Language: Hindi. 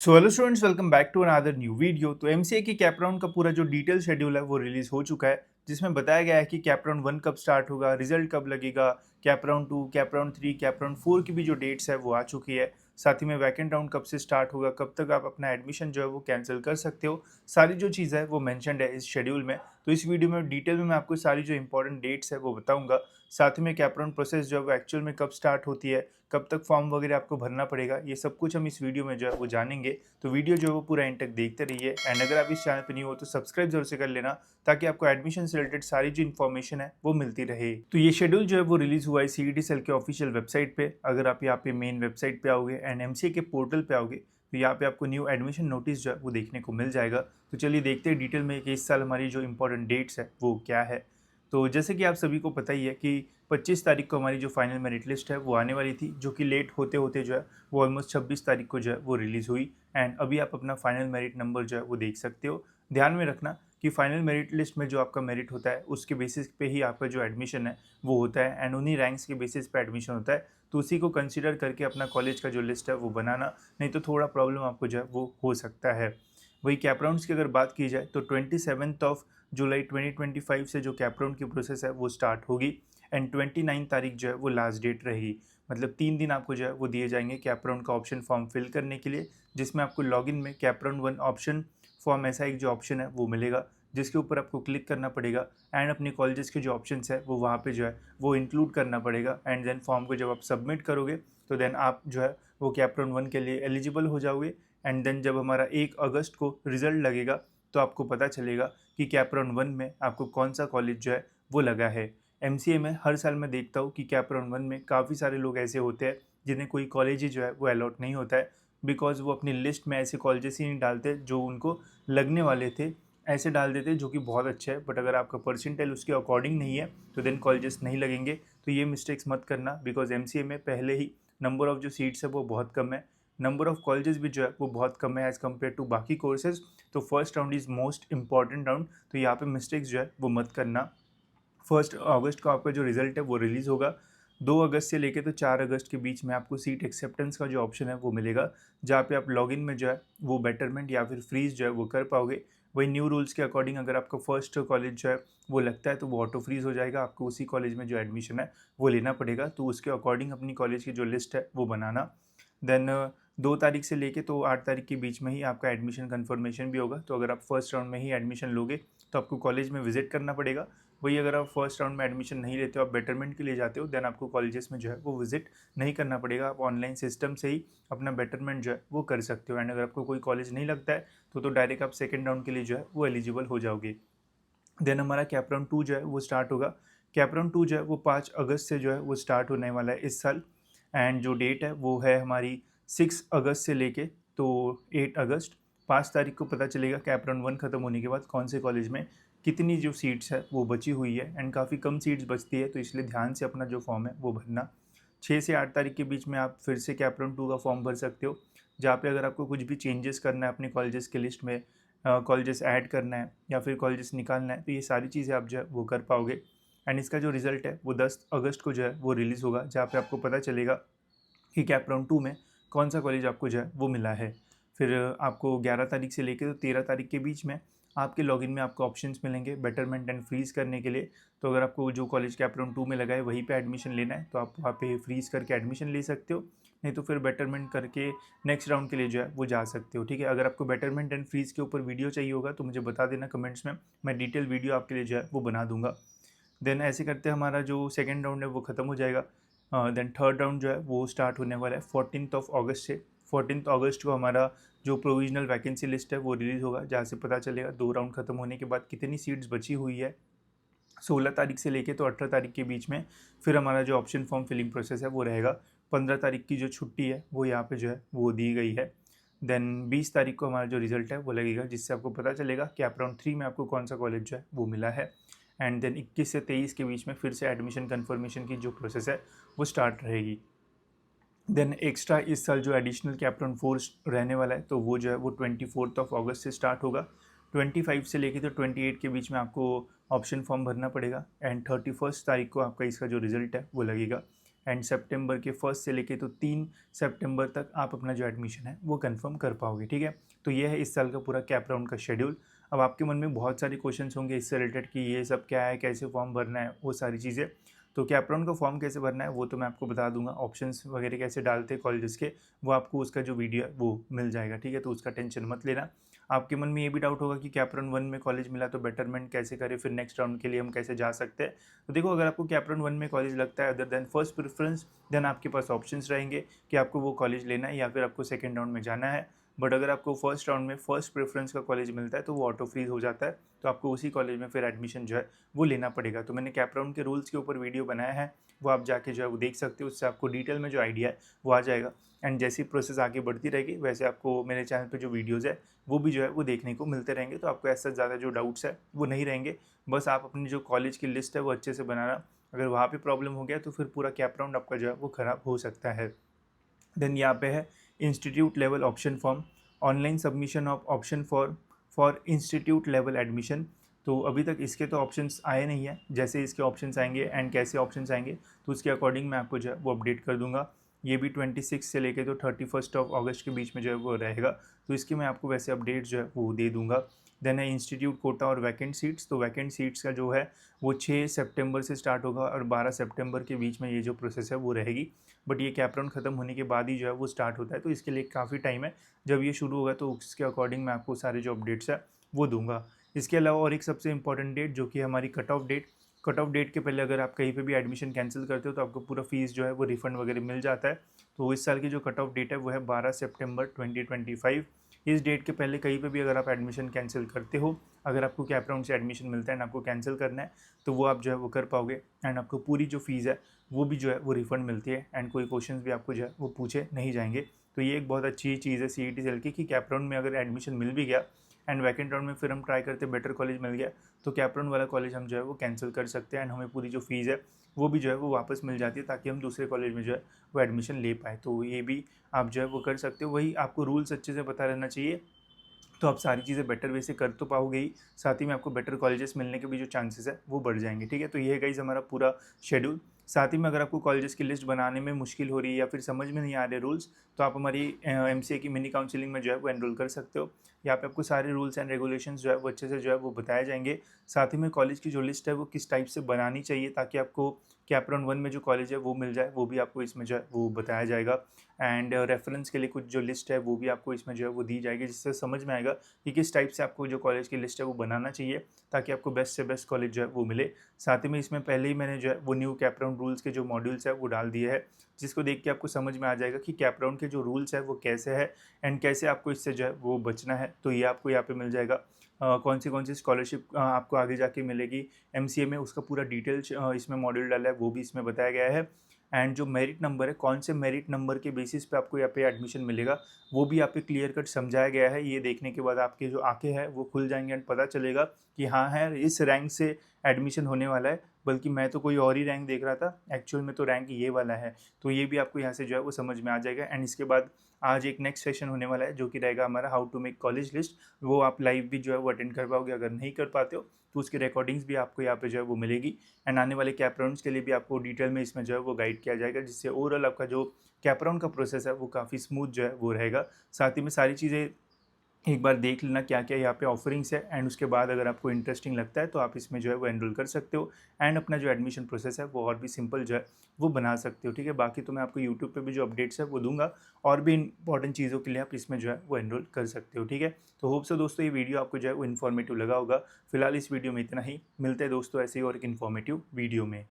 So hello students, welcome back to another new video. तो एमसीए की कैप राउंड का पूरा जो डिटेल शेड्यूल है वो रिलीज हो चुका है, जिसमें बताया गया है कि कैप राउंड 1 कब स्टार्ट होगा, रिजल्ट कब लगेगा, cap round 2, cap round 3, cap round 4 की भी जो डेट्स है वो आ चुकी है। साथ ही में वैकेंट राउंड कब से स्टार्ट होगा, कब तक आप अपना एडमिशन जो है वो कैंसिल कर सकते हो, सारी जो चीज़ है वो मैंशनड है इस शेड्यूल में। तो इस वीडियो में डिटेल में मैं आपको सारी जो इंपॉर्टेंट डेट्स है वो बताऊंगा। साथ ही में कैप राउंड प्रोसेस जो है वो एक्चुअल में कब स्टार्ट होती है, कब तक फॉर्म वगैरह आपको भरना पड़ेगा, ये सब कुछ हम इस वीडियो में जो है वो जानेंगे। तो वीडियो जो है वो पूरा एंड तक देखते रहिए। एंड अगर आप इस चैनल पर न्यू हो तो सब्सक्राइब जरूर से कर लेना, ताकि आपको एडमिशन से रिलेटेड सारी जो इन्फॉर्मेशन है वो मिलती रहे। तो ये शेड्यूल जो है वो रिलीज हुआ है सीईटी सेल के ऑफिशियल वेबसाइट पे। अगर आप यहाँ पे मेन वेबसाइट पे आओगे एंड एमसीए के पोर्टल पे आओगे तो यहाँ पे आपको न्यू एडमिशन नोटिस जो है वो देखने को मिल जाएगा। तो चलिए देखते हैं डिटेल में कि इस साल हमारी जो इंपॉर्टेंट डेट्स है वो क्या है। तो जैसे कि आप सभी को पता ही है कि 25 तारीख को हमारी जो फाइनल मेरिट लिस्ट है वो आने वाली थी, जो कि लेट होते होते जो है वो ऑलमोस्ट 26 तारीख को जो है वो रिलीज़ हुई। एंड अभी आप अपना फाइनल मेरिट नंबर जो है वो देख सकते हो। ध्यान में रखना कि फाइनल मेरिट लिस्ट में जो आपका मेरिट होता है उसके बेसिस पे ही आपका जो एडमिशन है वो होता है, एंड उन्हीं रैंक्स के बेसिस पे एडमिशन होता है। तो उसी को कंसिडर करके अपना कॉलेज का जो लिस्ट है वो बनाना, नहीं तो थोड़ा प्रॉब्लम आपको जो है वो हो सकता है। वही कैप राउंड्स की अगर बात की जाए तो 27 ऑफ जुलाई 2025 से जो कैप राउंड की प्रोसेस है वो स्टार्ट होगी। एंड 29 तारीख जो है वो लास्ट डेट रहेगी। मतलब 3 दिन आपको जो है वो दिए जाएंगे कैप राउंड का ऑप्शन फॉर्म फिल करने के लिए, जिसमें आपको लॉगिन में कैप राउंड 1 ऑप्शन फॉर्म ऐसा एक जो ऑप्शन है वो मिलेगा, जिसके ऊपर आपको क्लिक करना पड़ेगा। एंड अपने कॉलेजेस के जो ऑप्शंस है वो वहाँ पे जो है वो इंक्लूड करना पड़ेगा। एंड देन फॉर्म को जब आप सबमिट करोगे तो देन आप जो है वो कैप राउंड 1 के लिए एलिजिबल हो जाओगे। एंड देन जब हमारा 1 अगस्त को रिजल्ट लगेगा तो आपको पता चलेगा कि कैप राउंड 1 में आपको कौन सा कॉलेज जो है वो लगा है। एमसीए में हर साल मैं देखता हूँ कि कैप राउंड 1 में काफ़ी सारे लोग ऐसे होते हैं जिन्हें कोई कॉलेज ही जो है वो अलॉट नहीं होता है, बिकॉज वो अपनी लिस्ट में ऐसे कॉलेजेस ही नहीं डालते जो उनको लगने वाले थे। ऐसे डाल देते जो कि बहुत अच्छा है, बट अगर आपका परसेंटाइल उसके अकॉर्डिंग नहीं है तो देन कॉलेजेस नहीं लगेंगे। तो ये मिस्टेक्स मत करना, बिकॉज एमसीए में पहले ही नंबर ऑफ जो सीट्स है वो बहुत कम है, नंबर ऑफ कॉलेजेस भी जो है वो बहुत कम है एज़ कम्पेयर टू बाकी कोर्सेज। तो first round is most important round, तो यहाँ पे मिस्टेक्स जो है वो मत करना। 1 अगस्त को आपका जो रिजल्ट है वो रिलीज़ होगा। 2 अगस्त से लेके तो 4 अगस्त के बीच में आपको सीट एक्सेप्टेंस का जो ऑप्शन है वो मिलेगा, जहाँ पे आप लॉगिन में जो है वो बेटरमेंट या फिर फ्रीज जो है वो कर पाओगे। वही न्यू रूल्स के अकॉर्डिंग अगर आपका फर्स्ट कॉलेज जो है वो लगता है तो वो ऑटो फ्रीज हो जाएगा, आपको उसी कॉलेज में जो एडमिशन है वो लेना पड़ेगा। तो उसके अकॉर्डिंग अपनी कॉलेज की जो लिस्ट है वो बनाना। देन 2 तारीख से लेके तो 8 तारीख के बीच में ही आपका एडमिशन कन्फर्मेशन भी होगा। तो अगर आप फर्स्ट राउंड में ही एडमिशन लोगे तो आपको कॉलेज में विजिट करना पड़ेगा। वही अगर आप फर्स्ट राउंड में एडमिशन नहीं लेते हो, आप बेटरमेंट के लिए जाते हो, देन आपको कॉलेजेस में जो है वो विजिट नहीं करना पड़ेगा। आप ऑनलाइन सिस्टम से ही अपना बेटरमेंट जो है वो कर सकते हो। एंड अगर आपको कोई कॉलेज नहीं लगता है तो डायरेक्ट आप सेकेंड राउंड के लिए जो है वो एलिजिबल हो जाओगे। देन हमारा कैप राउंड 2 जो है वो स्टार्ट होगा। कैप राउंड 2 जो है वो 5 अगस्त से जो है वो स्टार्ट होने वाला है इस साल। एंड जो डेट है वो है हमारी 6 अगस्त से लेके तो 8 अगस्त। 5 तारीख को पता चलेगा कैप राउंड 1 खत्म होने के बाद कौन से कॉलेज में कितनी जो सीट्स है वो बची हुई है। एंड काफ़ी कम सीट्स बचती है, तो इसलिए ध्यान से अपना जो फॉर्म है वो भरना। 6 से 8 तारीख के बीच में आप फिर से कैप राउंड 2 का फॉर्म भर सकते हो, जहाँ पे अगर आपको कुछ भी चेंजेस करना है अपने कॉलेजेस के लिस्ट में, कॉलेजेस ऐड करना है या फिर कॉलेजेस निकालना है, तो ये सारी चीज़ें आप जो है वो कर पाओगे। एंड इसका जो रिज़ल्ट है वो 10 अगस्त को जो है वो रिलीज़ होगा, जहाँ पे आपको पता चलेगा कि कैप राउंड 2 में कौन सा कॉलेज आपको जो है वो मिला है। फिर आपको 11 तारीख से लेकर तो 13 तारीख के बीच में आपके लॉगिन में आपको ऑप्शंस मिलेंगे बेटरमेंट एंड फ्रीज़ करने के लिए। तो अगर आपको जो कॉलेज कैप राउंड 2 में लगा है वहीं पे एडमिशन लेना है तो आप वहाँ पे फ्रीज़ करके एडमिशन ले सकते हो, नहीं तो फिर बेटरमेंट करके नेक्स्ट राउंड के लिए जो है वो जा सकते हो। ठीक है, अगर आपको बेटरमेंट एंड फ्रीज़ के ऊपर वीडियो चाहिए होगा तो मुझे बता देना कमेंट्स में, मैं डिटेल वीडियो आपके लिए जो है वो बना दूंगा। देन ऐसे करते हमारा जो सेकेंड राउंड है वो ख़त्म हो जाएगा। देन थर्ड राउंड जो है वो स्टार्ट होने वाला है 14 अगस्त से। 14 अगस्त को हमारा जो प्रोविजनल वैकेंसी लिस्ट है वो रिलीज़ होगा, जहाँ से पता चलेगा 2 राउंड ख़त्म होने के बाद कितनी सीट्स बची हुई है। 16 तारीख से लेके तो 18 तारीख के बीच में फिर हमारा जो ऑप्शन फॉर्म फिलिंग प्रोसेस है वो रहेगा। 15 तारीख की जो छुट्टी है वो यहाँ पे जो है वो दी गई है। देन 20 तारीख को हमारा जो रिजल्ट है वो लगेगा, जिससे आपको पता चलेगा कि आप राउंड 3 में आपको कौन सा कॉलेज जो है वो मिला है। एंड देन 21 से 23 के बीच में फिर से एडमिशन कन्फर्मेशन की जो प्रोसेस है वो स्टार्ट रहेगी। देन एक्स्ट्रा इस साल जो एडिशनल कैप राउंड 4 रहने वाला है तो वो जो है वो 24 अगस्त से स्टार्ट होगा। 25 से लेके तो 28 के बीच में आपको ऑप्शन फॉर्म भरना पड़ेगा। एंड 31 तारीख को आपका इसका जो रिजल्ट है वो लगेगा। एंड सितंबर के 1 से लेके तो 3 सितंबर तक आप अपना जो एडमिशन है वो कंफर्म कर पाओगे, ठीक है। तो ये है इस साल का पूरा कैप राउंड का शेड्यूल। अब आपके मन में बहुत सारे क्वेश्चंस होंगे इससे रिलेटेड कि ये सब क्या है, कैसे फॉर्म भरना है, वो सारी चीज़ें। तो कैप राउंड का फॉर्म कैसे भरना है वो तो मैं आपको बता दूंगा, ऑप्शंस वगैरह कैसे डालते हैं कॉलेजेस के, वो आपको उसका जो वीडियो है वो मिल जाएगा, ठीक है। तो उसका टेंशन मत लेना। आपके मन में ये भी डाउट होगा कि कैप राउंड 1 में कॉलेज मिला तो बेटरमेंट कैसे करें, फिर नेक्स्ट राउंड के लिए हम कैसे जा सकते हैं। तो देखो, अगर आपको कैप राउंड 1 में कॉलेज लगता है other than first preference, then आपके पास ऑप्शंस रहेंगे कि आपको वो कॉलेज लेना है या फिर आपको सेकेंड राउंड में जाना है। बट अगर आपको फर्स्ट राउंड में फर्स्ट प्रेफरेंस का कॉलेज मिलता है तो वो ऑटो फ्रीज हो जाता है, तो आपको उसी कॉलेज में फिर एडमिशन जो है वो लेना पड़ेगा। तो मैंने कैप राउंड के रूल्स के ऊपर वीडियो बनाया है, वो आप जाके जो है वो देख सकते हो, उससे आपको डिटेल में जो आइडिया है वो आ जाएगा। एंड जैसी प्रोसेस आगे बढ़ती रहेगी वैसे आपको मेरे चैनल पे जो वीडियोज़ है वो भी जो है वो देखने को मिलते रहेंगे, तो आपको ऐसा ज़्यादा जो डाउट्स है वो नहीं रहेंगे। बस आप अपनी जो कॉलेज की लिस्ट है वो अच्छे से बनाना, अगर वहाँ पे प्रॉब्लम हो गया तो फिर पूरा कैप राउंड आपका जो है वो ख़राब हो सकता है। देन यहाँ पे है institute level option form, online submission of option for institute level admission. तो अभी तक इसके तो ऑप्शंस आए नहीं है, जैसे इसके ऑप्शंस आएंगे एंड कैसे ऑप्शंस आएंगे तो उसके अकॉर्डिंग मैं आपको जो है वो अपडेट कर दूंगा। ये भी 26 से लेके तो 31 अगस्त के बीच में जो है वो रहेगा, तो इसके मैं आपको वैसे अपडेट जो है वो दे दूंगा। देन है इंस्टीट्यूट कोटा और वैकेंट सीट्स। तो वैकेंट सीट्स का जो है वो 6 सितंबर से स्टार्ट होगा और 12 सितंबर के बीच में ये जो प्रोसेस है वो रहेगी। बट ये कैप राउंड खत्म होने के बाद ही जो है वो स्टार्ट होता है, तो इसके लिए काफ़ी टाइम है। जब ये शुरू होगा तो उसके अकॉर्डिंग मैं आपको सारे जो अपडेट्स है वो दूंगा। इसके अलावा और एक सबसे इंपॉर्टेंट डेट जो कि हमारी कट ऑफ डेट के पहले अगर आप कहीं पे भी एडमिशन कैंसिल करते हो तो आपको पूरा फीस जो है वो रिफंड वगैरह मिल जाता है। तो इस साल की जो कट ऑफ डेट है वो है 12 सितंबर 2025। इस डेट के पहले कहीं पे भी अगर आप एडमिशन कैंसिल करते हो, अगर आपको कैप राउंड से एडमिशन मिलता है एंड आपको कैंसिल करना है तो वो आप जो है वो कर पाओगे एंड आपको पूरी जो फीस है वो भी जो है वो रिफंड मिलती है एंड कोई क्वेश्चंस भी आपको जो है वो पूछे नहीं जाएंगे। तो ये एक बहुत अच्छी चीज़ है CET सेल की कि कैप राउंड में अगर एडमिशन मिल भी गया एंड वैकेंट राउंड में फिर हम ट्राई करते बेटर कॉलेज मिल गया तो कैप राउंड वाला कॉलेज हम जो है वो कैंसिल कर सकते हैं एंड हमें पूरी जो फीस है वो भी जो है वो वापस मिल जाती है, ताकि हम दूसरे कॉलेज में जो है वो एडमिशन ले पाए। तो ये भी आप जो है वो कर सकते हो। वही आपको रूल्स अच्छे से पता रहना चाहिए, तो आप सारी चीज़ें बेटर वे से कर तो पाओगे ही, साथ ही में आपको बेटर कॉलेजेस मिलने के भी जो चांसेस है वो बढ़ जाएंगे, ठीक है। तो ये है गाइस हमारा पूरा शेड्यूल। साथ ही में अगर आपको कॉलेजेस की लिस्ट बनाने में मुश्किल हो रही है या फिर समझ में नहीं आ रहे रूल्स, तो आप हमारी MCA की मिनी काउंसलिंग में जो है वो एनरोल कर सकते हो। यहाँ पे आपको सारे रूल्स एंड रेगुलेशंस जो है वो अच्छे से जो है वो बताए जाएंगे। साथ ही में कॉलेज की जो लिस्ट है वो किस टाइप से बनानी चाहिए ताकि आपको कैप राउंड 1 में जो कॉलेज है वो मिल जाए, वो भी आपको इसमें जो है वो बताया जाएगा। एंड रेफरेंस के लिए कुछ जो लिस्ट है वो भी आपको इसमें जो है वो दी जाएगी, जिससे समझ में आएगा कि किस टाइप से आपको जो कॉलेज की लिस्ट है वो बनाना चाहिए ताकि आपको बेस्ट से बेस्ट कॉलेज जो है वो मिले। साथ ही में इसमें पहले ही मैंने जो है वो न्यू कैप राउंड रूल्स के जो मॉड्यूल्स है वो डाल दिए हैं, जिसको देख के आपको समझ में आ जाएगा कि कैप राउंड के जो रूल्स है वो कैसे है एंड कैसे आपको इससे जो है वो बचना है। तो ये आपको यहाँ पे मिल जाएगा। कौन सी स्कॉलरशिप आपको आगे जाके मिलेगी MCA में, उसका पूरा डिटेल्स इसमें मॉड्यूल डाला है, वो भी इसमें बताया गया है। एंड जो मेरिट नंबर है, कौन से मेरिट नंबर के बेसिस पे आपको यहाँ पे एडमिशन मिलेगा वो भी यहाँ पे क्लियर कट समझाया गया है। ये देखने के बाद आपके जो आंखें हैं वो खुल जाएंगे एंड पता चलेगा कि हाँ है इस रैंक से एडमिशन होने वाला है, बल्कि मैं तो कोई और ही रैंक देख रहा था, एक्चुअल में तो रैंक ये वाला है। तो ये भी आपको यहाँ से जो है वो समझ में आ जाएगा। एंड इसके बाद आज एक नेक्स्ट सेशन होने वाला है जो कि रहेगा हमारा how to make college list, वो आप लाइव भी जो है वो अटेंड कर पाओगे। अगर नहीं कर पाते हो तो उसकी रिकॉर्डिंग्स भी आपको यहाँ पे जो है वो मिलेगी एंड आने वाले कैप राउंड्स के लिए भी आपको डिटेल में इसमें जो है वो गाइड किया जाएगा, जिससे ओवरऑल आपका जो कैप राउंड का प्रोसेस है वो काफ़ी स्मूथ जो है वो रहेगा। साथ ही में सारी चीज़ें एक बार देख लेना क्या क्या यहाँ पे ऑफरिंग्स है एंड उसके बाद अगर आपको इंटरेस्टिंग लगता है तो आप इसमें जो है वो एनरोल कर सकते हो एंड अपना जो एडमिशन प्रोसेस है वो और भी सिंपल जो है वो बना सकते हो, ठीक है। बाकी तो मैं आपको यूट्यूब पे भी जो अपडेट्स है वो दूंगा और भी इंपॉर्टेंट चीज़ों के लिए आप इसमें जो है वो एनरोल कर सकते हो, ठीक है। तो होप सो दोस्तों ये वीडियो आपको जो है वो इन्फॉर्मेटिव लगा होगा। फिलहाल इस वीडियो में इतना ही, मिलते हैं दोस्तों ऐसे ही और एक इन्फॉर्मेटिव वीडियो में।